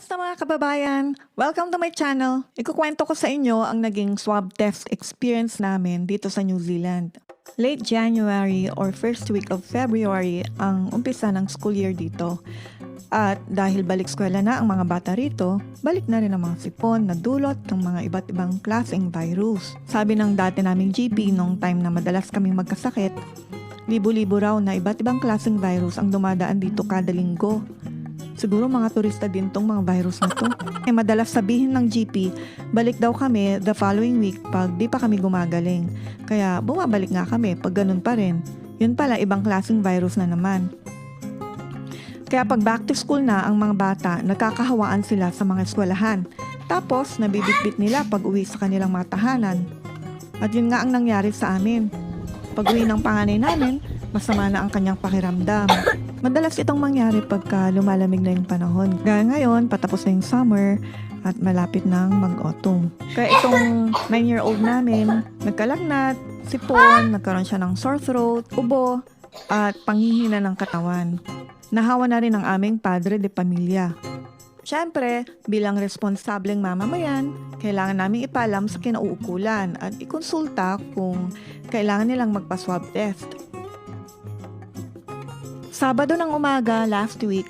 Kamusta mga kababayan? Welcome to my channel. Ikukwento ko sa inyo ang naging swab test experience namin dito sa New Zealand. Late January or first week of February ang umpisa ng school year dito. At dahil balik eskwela na ang mga bata rito, balik na rin ang mga sipon na dulot ng mga iba't ibang klaseng virus. Sabi ng dati naming GP nung time na madalas kaming magkasakit, libo-libo raw na iba't ibang klaseng virus ang dumadaan dito kada linggo. Siguro mga turista din tong mga virus na to. Madalas sabihin ng GP, balik daw kami the following week pag di pa kami gumagaling. Kaya bumabalik nga kami pag ganun pa rin. Yun pala, ibang klaseng virus na naman. Kaya pag back to school na ang mga bata, nagkakahawaan sila sa mga eskwelahan. Tapos, nabibitbit nila pag uwi sa kanilang mga tahanan. At yun nga ang nangyari sa amin. Pag uwi ng panganay namin, masama na ang kanyang pakiramdam. Madalas itong mangyari pagka lumalamig na yung panahon. Gaya ngayon, patapos na yung summer at malapit nang mag-autumn. Kaya itong 9-year-old namin, nagkalagnat, sipon, nagkaroon siya ng sore throat, ubo, at panghihina ng katawan. Nahawa na rin ang aming padre de pamilya. Siyempre, bilang responsableng mamamayan, kailangan namin ipalam sa kinauukulan at ikonsulta kung kailangan nilang magpa-swab test. Sabado ng umaga last week,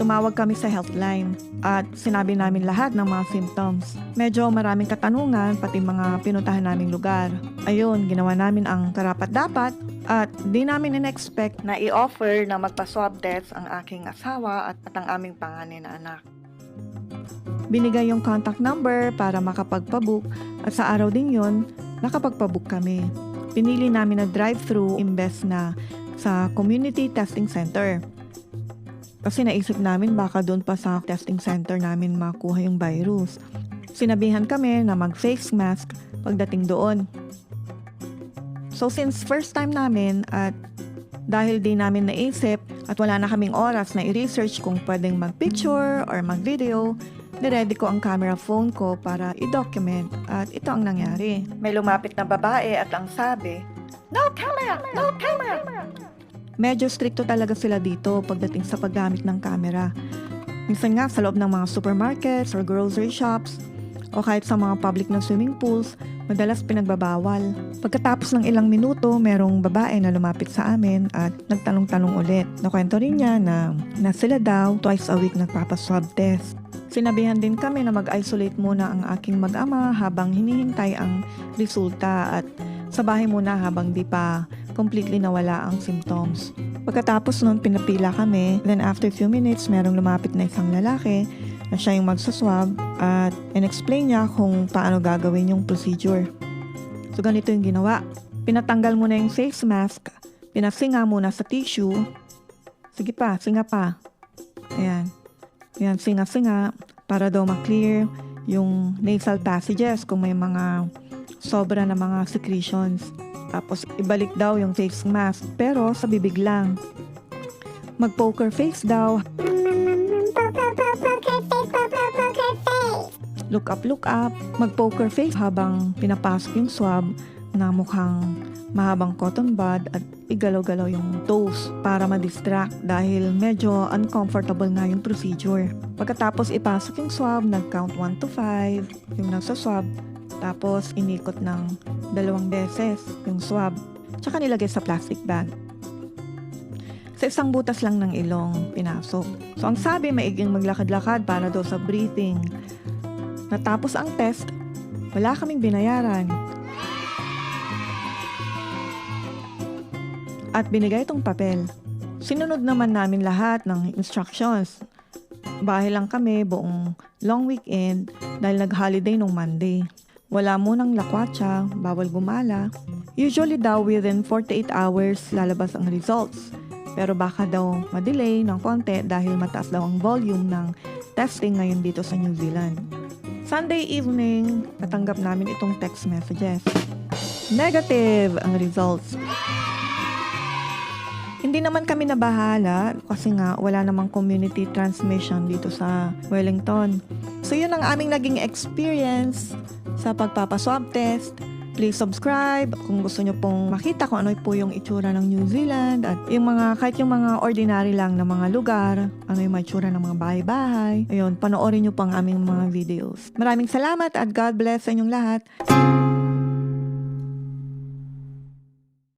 tumawag kami sa healthline at sinabi namin lahat ng mga symptoms. Medyo maraming katanungan pati mga pinuntahan naming lugar. Ayun, ginawa namin ang karapat-dapat at di namin in-expect na i-offer na magpa-swab test ang aking asawa at ang aming panganay na anak. Binigay yung contact number para makapagpabook at sa araw din yun, nakapagpabook kami. Pinili namin na drive-thru imbes na sa community testing center. Kasi naisip namin baka doon pa sa testing center namin makuha yung virus. Sinabihan kami na mag-face mask pagdating doon. So since first time namin at dahil di namin naisip at wala na kaming oras na i-research kung pwedeng mag-picture or mag-video, niready ko ang camera phone ko para i-document at ito ang nangyari. May lumapit na babae at ang sabi, "No camera! No camera!" Medyo stricto talaga sila dito pagdating sa paggamit ng camera. Minsan nga sa loob ng mga supermarkets or grocery shops o kahit sa mga public na swimming pools, madalas pinagbabawal. Pagkatapos ng ilang minuto, merong babae na lumapit sa amin at nagtanong-tanong ulit. Nakwento rin niya na sila daw twice a week nagpapaswab test. Sinabihan din kami na mag-isolate muna ang aking mag-ama habang hinihintay ang resulta at sa bahay muna habang di pa completely nawala ang symptoms. Pagkatapos nun, pinapila kami. Then after few minutes, merong lumapit na isang lalaki na siya yung magsaswab at in-explain niya kung paano gagawin yung procedure. So ganito yung ginawa. Pinatanggal muna yung face mask, pinasinga muna sa tissue. Sige pa, singa pa. Ayan. Ayan, singa-singa para daw ma-clear yung nasal passages kung may mga sobra na mga secretions. Tapos ibalik daw yung face mask pero sa bibig lang. Mag-poker face daw. Look up. Mag-poker face habang pinapasok yung swab na mukhang mahabang cotton bud at igalaw-galaw yung toes para ma-distract dahil medyo uncomfortable nga yung procedure. Pagkatapos ipasok yung swab, nag-count 1 to 5 yung nagsaswab. Tapos inikot ng 2 beses yung swab. Tsaka nilagay sa plastic bag. Sa isang butas lang ng ilong pinasok. So ang sabi, maiging maglakad-lakad para daw sa breathing. Natapos ang test, wala kaming binayaran. At binigay itong papel. Sinunod naman namin lahat ng instructions. Bahay lang kami buong long weekend dahil nag-holiday nung Monday. Wala munang lakwatsa, bawal gumala. Usually daw within 48 hours lalabas ang results. Pero baka daw madelay ng konti dahil mataas daw ang volume ng testing ngayon dito sa New Zealand. Sunday evening, natanggap namin itong text messages. Negative ang results. Hindi naman kami nabahala kasi nga wala namang community transmission dito sa Wellington. So yun ang aming naging experience sa pagpapaswab test Please subscribe kung gusto nyo pong makita kung ano po yung itsura ng New Zealand at yung kahit yung mga ordinary lang na mga lugar, ano yung mga itsura ng mga bahay-bahay. Ayun, panoorin nyo po ang aming mga videos. Maraming salamat at God bless sa inyong lahat.